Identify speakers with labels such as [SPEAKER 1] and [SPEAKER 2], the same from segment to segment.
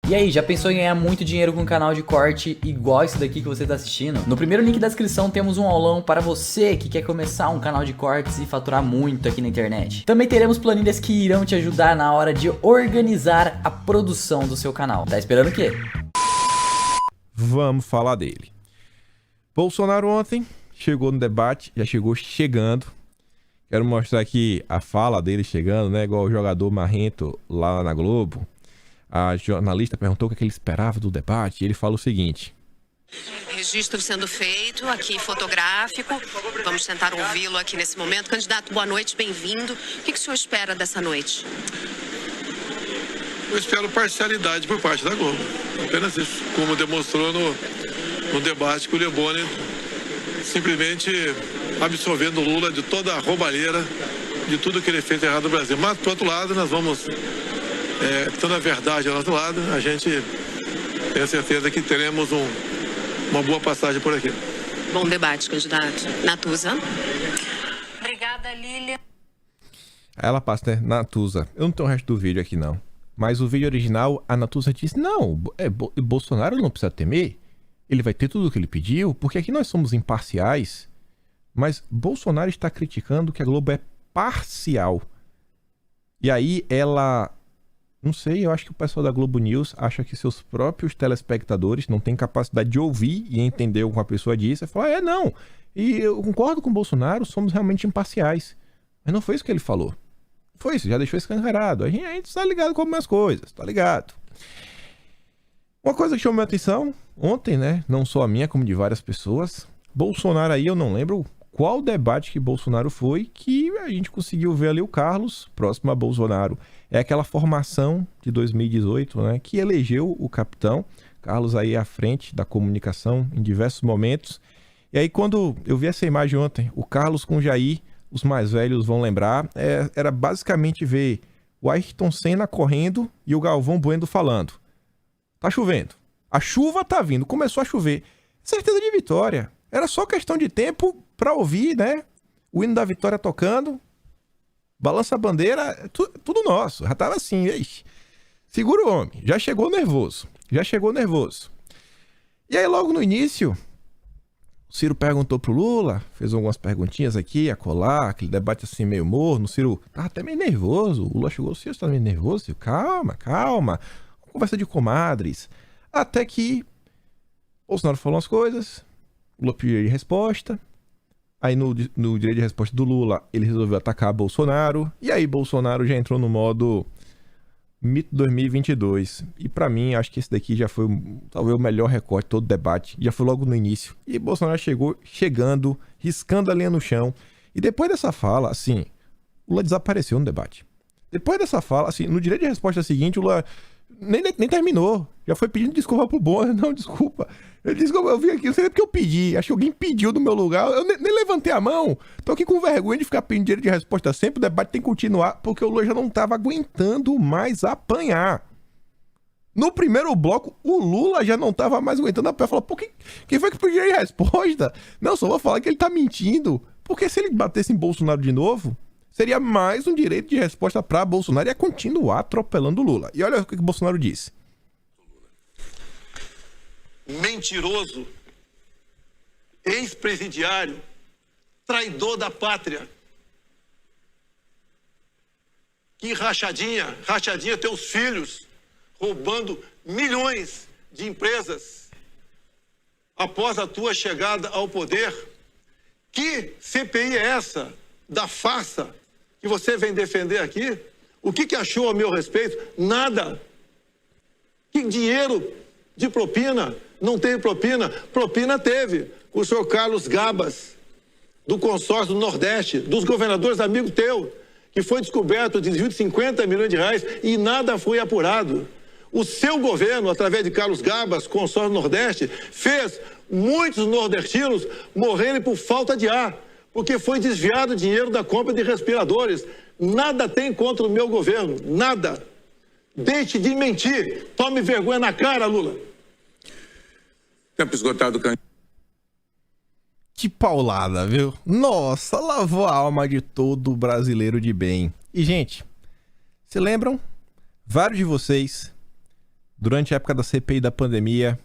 [SPEAKER 1] E aí, já pensou em ganhar muito dinheiro com um canal de corte igual esse daqui que você tá assistindo? No primeiro link da descrição temos um aulão para você que quer começar um canal de cortes e faturar muito aqui na internet. Também teremos planilhas que irão te ajudar na hora de organizar a produção do seu canal. Tá esperando o quê?
[SPEAKER 2] Vamos falar dele. Bolsonaro ontem chegou no debate, já chegou chegando. Quero mostrar aqui a fala dele chegando, né? Igual o jogador marrento lá na Globo. A jornalista perguntou o que ele esperava do debate e ele fala o seguinte:
[SPEAKER 3] registro sendo feito aqui, fotográfico. Vamos tentar ouvi-lo aqui nesse momento. Candidato, boa noite, bem-vindo. O que o senhor espera dessa noite?
[SPEAKER 4] Eu espero parcialidade por parte da Globo. Apenas isso. Como demonstrou no debate com o Leboni, simplesmente absolvendo o Lula de toda a roubalheira, de tudo que ele fez errado no Brasil. Mas, por outro lado, nós vamos... toda a verdade ao nosso lado, a gente tem certeza que teremos uma boa passagem por aqui.
[SPEAKER 3] Bom debate, candidato. Natuza.
[SPEAKER 5] Obrigada, Lília.
[SPEAKER 2] Aí ela passa, né? Natuza. Eu não tenho o resto do vídeo aqui, não. Mas o vídeo original, a Natuza disse: não, Bolsonaro não precisa temer. Ele vai ter tudo o que ele pediu, porque aqui nós somos imparciais. Mas Bolsonaro está criticando que a Globo é parcial. E aí ela... Não sei, eu acho que o pessoal da Globo News acha que seus próprios telespectadores não têm capacidade de ouvir e entender o que uma pessoa disse. E fala, não. E eu concordo com o Bolsonaro, somos realmente imparciais. Mas não foi isso que ele falou. Foi isso, já deixou escancarado. A gente está ligado com algumas coisas, tá ligado? Uma coisa que chamou minha atenção ontem, né? Não só a minha, como de várias pessoas. Bolsonaro aí, eu não lembro qual debate que Bolsonaro foi, que a gente conseguiu ver ali o Carlos, próximo a Bolsonaro. É aquela formação de 2018, né, que elegeu o capitão. Carlos aí à frente da comunicação em diversos momentos. E aí quando eu vi essa imagem ontem, o Carlos com o Jair, os mais velhos vão lembrar, era basicamente ver o Ayrton Senna correndo e o Galvão Bueno falando. Tá chovendo. A chuva tá vindo. Começou a chover. Certeza de vitória. Era só questão de tempo para ouvir, né? O hino da vitória tocando. Balança a bandeira, tudo nosso. Já tava assim, ixi. Segura o homem. Já chegou nervoso. E aí logo no início, o Ciro perguntou pro Lula, fez algumas perguntinhas aqui, acolá, aquele debate assim meio morno. O Ciro tava até meio nervoso. O Lula chegou, o Ciro tá meio nervoso. Ciro, calma. Conversa de comadres. Até que Bolsonaro falou umas coisas, o Lula pediu resposta. Aí no direito de resposta do Lula, ele resolveu atacar Bolsonaro. E aí Bolsonaro já entrou no modo mito 2022. E pra mim, acho que esse daqui já foi talvez o melhor recorte de todo o debate. Já foi logo no início. E Bolsonaro chegando, riscando a linha no chão. E depois dessa fala, assim, o Lula desapareceu no debate. Depois dessa fala, assim, no direito de resposta seguinte, o Lula nem terminou. Já foi pedindo desculpa pro Bonner. Não, desculpa. Ele disse que eu vim aqui, não sei nem porque eu pedi. Acho que alguém pediu no meu lugar. Eu nem levantei a mão. Tô aqui com vergonha de ficar pedindo direito de resposta sempre. O debate tem que continuar, porque o Lula já não tava aguentando mais apanhar. No primeiro bloco, o Lula já não tava mais aguentando apanhar. Falou, pô, quem foi que pediu direito de resposta? Não, só vou falar que ele tá mentindo. Porque se ele batesse em Bolsonaro de novo, seria mais um direito de resposta pra Bolsonaro e ia continuar atropelando o Lula. E olha o que o Bolsonaro disse.
[SPEAKER 4] Mentiroso, ex-presidiário, traidor da pátria. Que rachadinha teus filhos roubando milhões de empresas após a tua chegada ao poder. Que CPI é essa da farsa que você vem defender aqui? O que achou a meu respeito? Nada. Que dinheiro de propina? Não teve propina? Propina teve. O senhor Carlos Gabas, do consórcio do Nordeste, dos governadores amigos teu, que foi descoberto o desvio de 50 milhões de reais e nada foi apurado. O seu governo, através de Carlos Gabas, consórcio do Nordeste, fez muitos nordestinos morrerem por falta de ar, porque foi desviado dinheiro da compra de respiradores. Nada tem contra o meu governo, nada. Deixe de mentir. Tome vergonha na cara, Lula.
[SPEAKER 6] Tempo esgotado,
[SPEAKER 2] Que paulada, viu? Nossa, lavou a alma de todo brasileiro de bem. E, gente, se lembram? Vários de vocês durante a época da CPI da pandemia,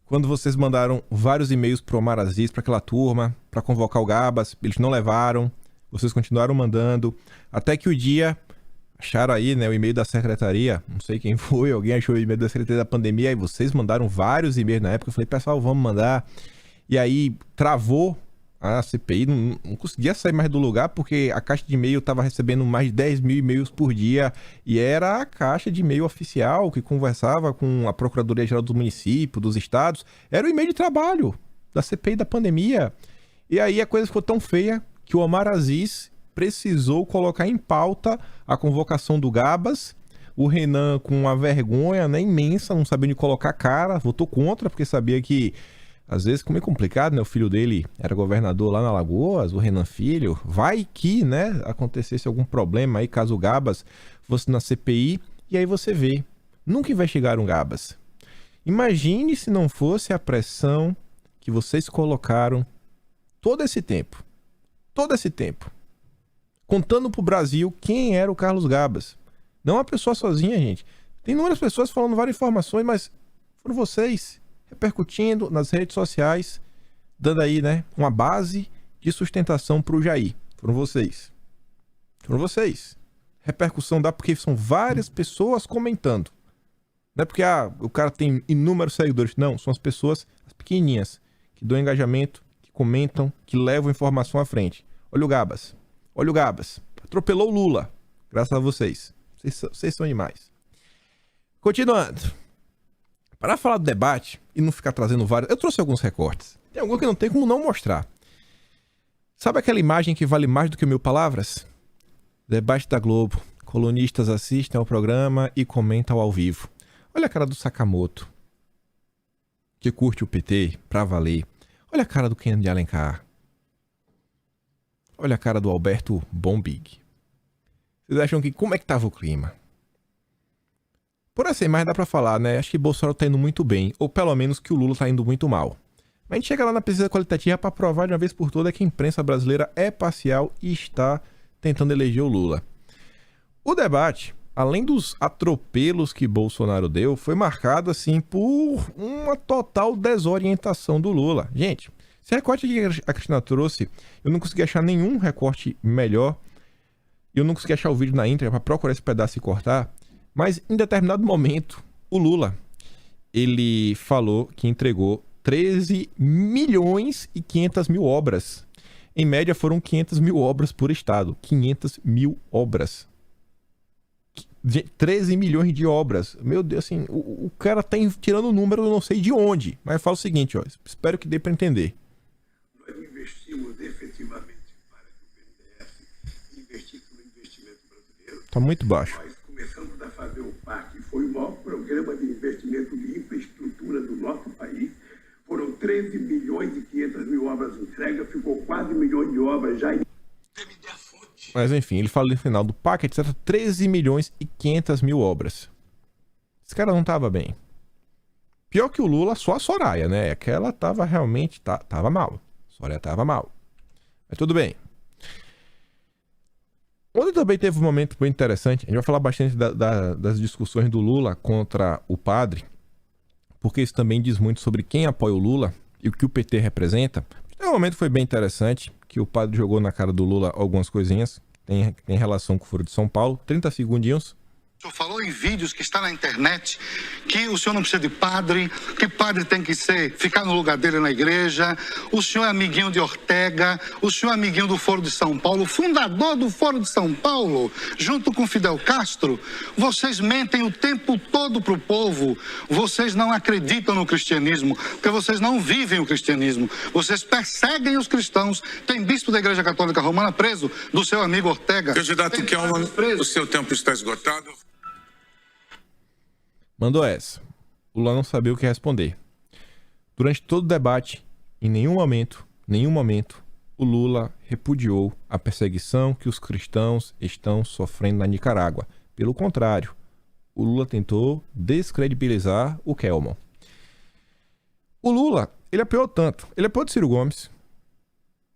[SPEAKER 2] quando vocês mandaram vários e-mails pro Omar Aziz, para aquela turma, para convocar o Gabas, eles não levaram, vocês continuaram mandando, até que o dia acharam aí, né, o e-mail da secretaria, não sei quem foi, alguém achou o e-mail da secretaria da pandemia, e vocês mandaram vários e-mails na época, eu falei, pessoal, vamos mandar, e aí travou a CPI, não conseguia sair mais do lugar, porque a caixa de e-mail estava recebendo mais de 10 mil e-mails por dia, e era a caixa de e-mail oficial, que conversava com a Procuradoria-Geral do município, dos estados, era o e-mail de trabalho da CPI da pandemia, e aí a coisa ficou tão feia, que o Omar Aziz precisou colocar em pauta a convocação do Gabas. O Renan, com uma vergonha, né, imensa, não sabia onde colocar a cara, votou contra, porque sabia que, às vezes, como é complicado, né? O filho dele era governador lá na Alagoas, o Renan Filho. Vai que, né, acontecesse algum problema aí, caso o Gabas fosse na CPI, e aí você vê, nunca investigaram o Gabas. Imagine se não fosse a pressão que vocês colocaram todo esse tempo, contando pro Brasil quem era o Carlos Gabas. Não uma pessoa sozinha, gente. Tem inúmeras pessoas falando várias informações, mas foram vocês repercutindo nas redes sociais, dando aí, né, uma base de sustentação pro Jair. Foram vocês. Repercussão dá porque são várias pessoas comentando. Não é porque o cara tem inúmeros seguidores. Não, são as pessoas, as pequenininhas, que dão engajamento, que comentam, que levam informação à frente. Olha o Gabas. Atropelou o Lula. Graças a vocês. Vocês são demais. Continuando. Para falar do debate e não ficar trazendo vários... Eu trouxe alguns recortes. Tem alguns que não tem como não mostrar. Sabe aquela imagem que vale mais do que 1000 palavras? Debate da Globo. Colunistas assistem ao programa e comentam ao vivo. Olha a cara do Sakamoto, que curte o PT pra valer. Olha a cara do Kennedy de Alencar. Olha a cara do Alberto Bombig. Vocês acham que... Como é que tava o clima? Por assim, mas dá pra falar, né? Acho que Bolsonaro tá indo muito bem. Ou pelo menos que o Lula tá indo muito mal. Mas a gente chega lá na pesquisa qualitativa pra provar de uma vez por todas que a imprensa brasileira é parcial e está tentando eleger o Lula. O debate, além dos atropelos que Bolsonaro deu, foi marcado, assim, por uma total desorientação do Lula. Gente... Esse recorte que a Cristina trouxe, eu não consegui achar nenhum recorte melhor. Eu não consegui achar o vídeo na íntegra para procurar esse pedaço e cortar. Mas em determinado momento, o Lula, ele falou que entregou 13 milhões e 500 mil obras. Em média foram 500 mil obras por estado. 500 mil obras. 13 milhões de obras. Meu Deus, assim, o cara tá tirando o número, eu não sei de onde. Mas fala o seguinte, ó, espero que dê para entender.
[SPEAKER 6] Investimos efetivamente para que o BNDES investisse no investimento brasileiro.
[SPEAKER 2] Tá muito baixo.
[SPEAKER 6] Nós começamos a fazer o PAC, foi o maior programa de investimento de infraestrutura do nosso país. Foram 13 milhões e 500 mil obras entregues, ficou quase 1 milhão de obras já.
[SPEAKER 2] Mas enfim, ele fala no final do PAC, etc. 13 milhões e 500 mil obras. Esse cara não tava bem. Pior que o Lula, só a Soraya, né? Aquela tava realmente... Tava mal. Soraya tava mal. Mas tudo bem. Ontem também teve um momento bem interessante. A gente vai falar bastante das discussões do Lula contra o padre. Porque isso também diz muito sobre quem apoia o Lula e o que o PT representa. Um momento foi bem interessante. Que o padre jogou na cara do Lula algumas coisinhas. Tem relação com o Foro de São Paulo. 30 segundinhos.
[SPEAKER 7] O senhor falou em vídeos que está na internet que o senhor não precisa de padre, que padre tem que ficar no lugar dele na igreja. O senhor é amiguinho de Ortega, o senhor é amiguinho do Foro de São Paulo, fundador do Foro de São Paulo, junto com Fidel Castro. Vocês mentem o tempo todo para o povo. Vocês não acreditam no cristianismo, porque vocês não vivem o cristianismo. Vocês perseguem os cristãos. Tem bispo da Igreja Católica Romana preso, do seu amigo Ortega.
[SPEAKER 6] Candidato Kelman, o seu tempo está esgotado.
[SPEAKER 2] Mandou essa. O Lula não sabia o que responder. Durante todo o debate, em nenhum momento, o Lula repudiou a perseguição que os cristãos estão sofrendo na Nicarágua. Pelo contrário, o Lula tentou descredibilizar o Kelman. O Lula, ele apoiou tanto. Ele apoiou de Ciro Gomes.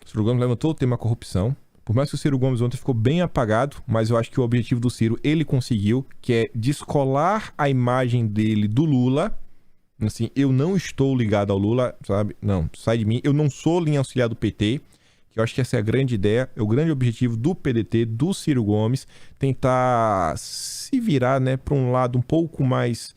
[SPEAKER 2] Ciro Gomes levantou o tema corrupção. Por mais que o Ciro Gomes ontem ficou bem apagado, mas eu acho que o objetivo do Ciro ele conseguiu, que é descolar a imagem dele do Lula. Assim, eu não estou ligado ao Lula, sabe? Não, sai de mim. Eu não sou linha auxiliar do PT, que eu acho que essa é a grande ideia, é o grande objetivo do PDT, do Ciro Gomes, tentar se virar, né, para um lado um pouco mais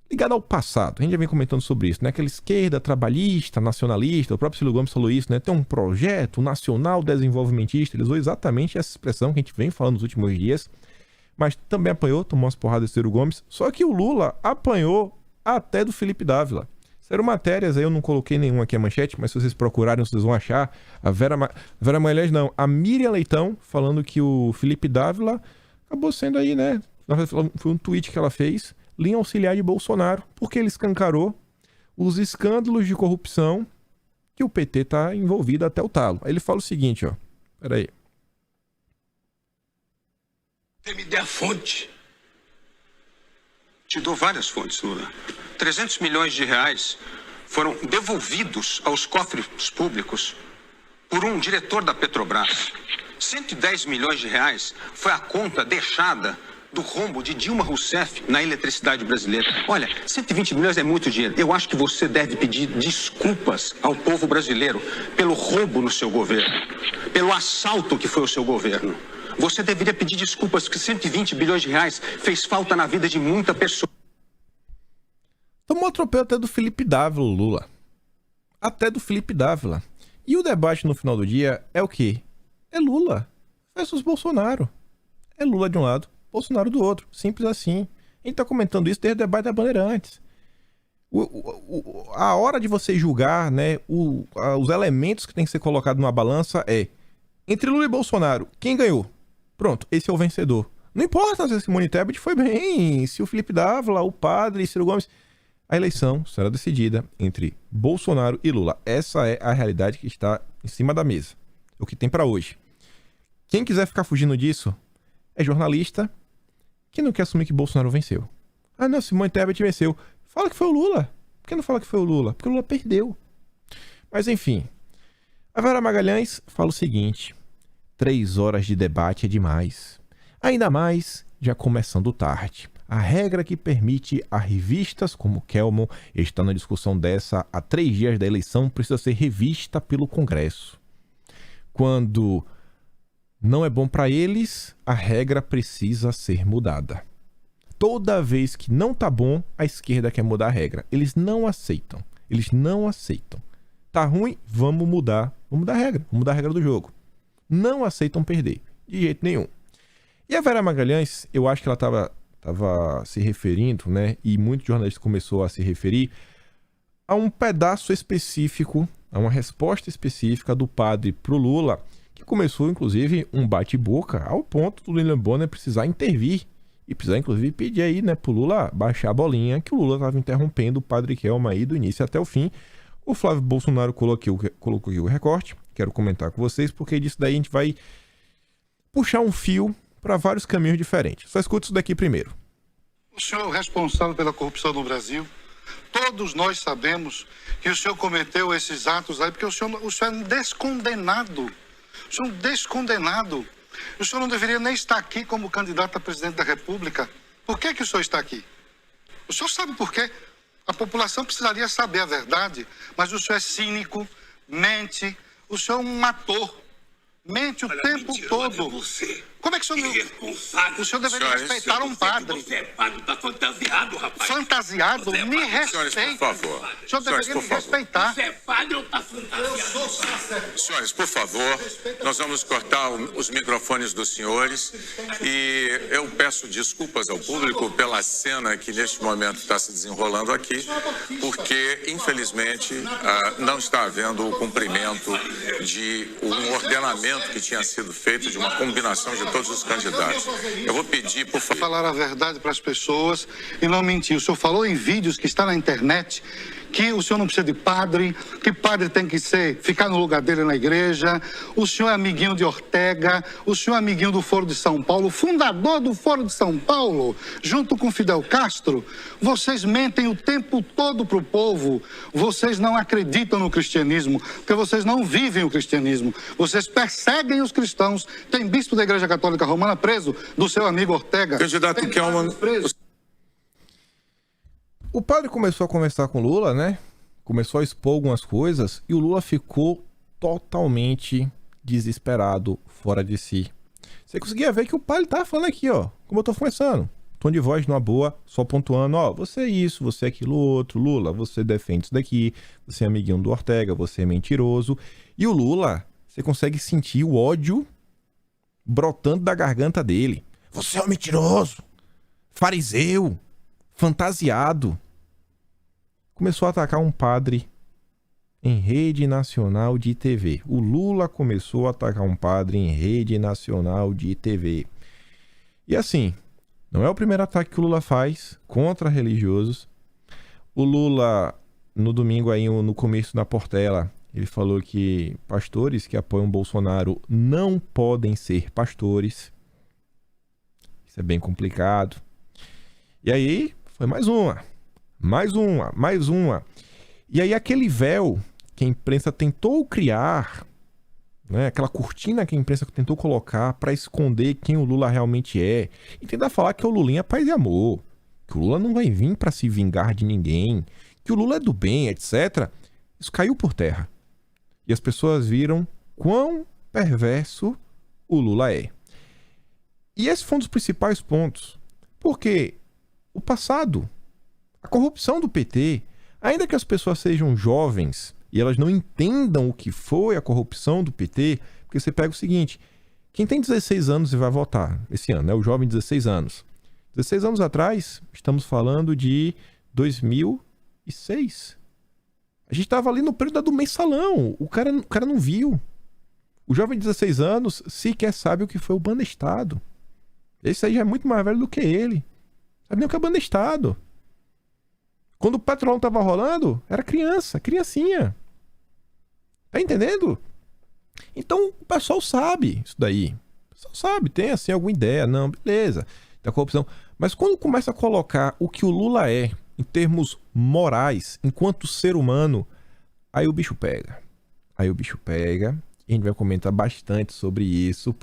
[SPEAKER 2] ligado ao passado. A gente já vem comentando sobre isso, né? Aquela esquerda trabalhista, nacionalista, o próprio Ciro Gomes falou isso, né? Tem um projeto nacional desenvolvimentista, ele usou exatamente essa expressão que a gente vem falando nos últimos dias, mas também apanhou, tomou umas porradas do Ciro Gomes, só que o Lula apanhou até do Felipe Dávila. Saíram matérias, aí eu não coloquei nenhuma aqui a manchete, mas se vocês procurarem, vocês vão achar a Magalhães não, a Miriam Leitão falando que o Felipe Dávila acabou sendo aí, né? Foi um tweet que ela fez, linha auxiliar de Bolsonaro, porque ele escancarou os escândalos de corrupção que o PT tá envolvido até o talo. Aí ele fala o seguinte, ó. Peraí.
[SPEAKER 8] Você me dê a fonte. Te dou várias fontes, Lula. 300 milhões de reais foram devolvidos aos cofres públicos por um diretor da Petrobras. 110 milhões de reais foi a conta deixada do rombo de Dilma Rousseff na eletricidade brasileira. Olha, 120 milhões é muito dinheiro. Eu acho que você deve pedir desculpas ao povo brasileiro pelo rombo no seu governo, pelo assalto que foi o seu governo. Você deveria pedir desculpas porque 120 bilhões de reais fez falta na vida de muita pessoa.
[SPEAKER 2] Tomou atropelo até do Felipe Dávila, Lula. Até do Felipe Dávila. E o debate no final do dia é o quê? É Lula versus Bolsonaro. É Lula de um lado, Bolsonaro do outro. Simples assim. A gente tá comentando isso desde o debate da Bandeirantes. A hora de você julgar, né, os elementos que tem que ser colocados numa balança é entre Lula e Bolsonaro, quem ganhou? Pronto, esse é o vencedor. Não importa se a Simone Tebet foi bem, se o Felipe Dávila, o padre, Ciro Gomes. A eleição será decidida entre Bolsonaro e Lula. Essa é a realidade que está em cima da mesa. O que tem para hoje. Quem quiser ficar fugindo disso é jornalista que não quer assumir que Bolsonaro venceu. Ah, não, Simone Tebet venceu. Fala que foi o Lula. Por que não fala que foi o Lula? Porque o Lula perdeu. Mas enfim. A Vera Magalhães fala o seguinte: 3 horas de debate é demais. Ainda mais já começando tarde. A regra que permite a revistas como Kelmon estar na discussão dessa há 3 dias da eleição precisa ser revista pelo Congresso. Quando não é bom para eles, a regra precisa ser mudada. Toda vez que não tá bom, a esquerda quer mudar a regra. Eles não aceitam. Eles não aceitam. Tá ruim? Vamos mudar. Vamos mudar a regra. Vamos mudar a regra do jogo. Não aceitam perder. De jeito nenhum. E a Vera Magalhães, eu acho que ela tava se referindo, né? E muitos jornalistas começou a se referir a um pedaço específico, a uma resposta específica do padre pro Lula, que começou, inclusive, um bate-boca ao ponto do William Bonner precisar intervir. E precisar, inclusive, pedir aí, né, pro Lula baixar a bolinha, que o Lula estava interrompendo o padre Kelma aí do início até o fim. O Flávio Bolsonaro colocou aqui o recorte. Quero comentar com vocês, porque disso daí a gente vai puxar um fio para vários caminhos diferentes. Só escuta isso daqui primeiro.
[SPEAKER 7] O senhor é o responsável pela corrupção no Brasil. Todos nós sabemos que o senhor cometeu esses atos aí, porque o senhor é um descondenado. O senhor é um descondenado. O senhor não deveria nem estar aqui como candidato a presidente da República. Por que o senhor está aqui? O senhor sabe por quê? A população precisaria saber a verdade, mas o senhor é cínico, mente, o senhor é um ator. Mente o tempo todo.
[SPEAKER 8] Você.
[SPEAKER 7] Como é que o senhor não... O senhor deveria respeitar um padre.
[SPEAKER 8] Você é padre, tá fantasiado, rapaz.
[SPEAKER 7] Fantasiado? Me respeite.
[SPEAKER 8] Senhores, por favor.
[SPEAKER 7] O senhor deveria me respeitar.
[SPEAKER 8] Você é padre ou tá fantasiado? Senhores, por favor, nós vamos cortar os microfones dos senhores e eu peço desculpas ao público pela cena que neste momento está se desenrolando aqui, porque, infelizmente, não está havendo o cumprimento de um ordenamento que tinha sido feito de uma combinação de todos os candidatos. Eu vou pedir, por favor...
[SPEAKER 7] Falar a verdade para as pessoas e não mentir. O senhor falou em vídeos que está na internet que o senhor não precisa de padre, que padre tem que ficar no lugar dele na igreja. O senhor é amiguinho de Ortega, o senhor é amiguinho do Foro de São Paulo, fundador do Foro de São Paulo, junto com Fidel Castro. Vocês mentem o tempo todo para o povo. Vocês não acreditam no cristianismo, porque vocês não vivem o cristianismo. Vocês perseguem os cristãos. Tem bispo da Igreja Católica Romana preso, do seu amigo Ortega.
[SPEAKER 4] Candidato Kelman,
[SPEAKER 7] preso.
[SPEAKER 2] O padre começou a conversar com o Lula, né? Começou a expor algumas coisas e o Lula ficou totalmente desesperado, fora de si. Você conseguia ver que o padre tava falando aqui, ó, como eu tô conversando. Tom de voz numa boa, só pontuando, ó, você é isso, você é aquilo outro, Lula, você defende isso daqui, você é amiguinho do Ortega, você é mentiroso. E o Lula, você consegue sentir o ódio brotando da garganta dele. Você é um mentiroso, fariseu, fantasiado. Começou a atacar um padre em rede nacional de TV. O Lula começou a atacar um padre em rede nacional de TV. E assim, não é o primeiro ataque que o Lula faz contra religiosos. O Lula, no domingo aí, no começo da Portela, ele falou que pastores que apoiam Bolsonaro não podem ser pastores. Isso é bem complicado. E aí, foi mais uma. E aí aquele véu que a imprensa tentou criar, né, aquela cortina que a imprensa tentou colocar para esconder quem o Lula realmente é, e tentar falar que o Lulinha é paz e amor, que o Lula não vai vir para se vingar de ninguém, que o Lula é do bem, etc. Isso caiu por terra. E as pessoas viram quão perverso o Lula é. E esse foi um dos principais pontos. Porque o passado, a corrupção do PT, ainda que as pessoas sejam jovens e elas não entendam o que foi a corrupção do PT, porque você pega o seguinte, quem tem 16 anos e vai votar esse ano, né? O jovem de 16 anos. 16 anos atrás, estamos falando de 2006. A gente estava ali no período do mensalão, o cara não viu. O jovem de 16 anos sequer sabe o que foi o Bandestado. Esse aí já é muito mais velho do que ele. Sabe nem o que é Bandestado. Quando o Petrolão tava rolando, era criancinha. Tá entendendo? Então o pessoal sabe isso daí. O pessoal sabe, tem assim alguma ideia. Não, beleza, da corrupção. Mas quando começa a colocar o que o Lula é, em termos morais, enquanto ser humano, aí o bicho pega. E a gente vai comentar bastante sobre isso.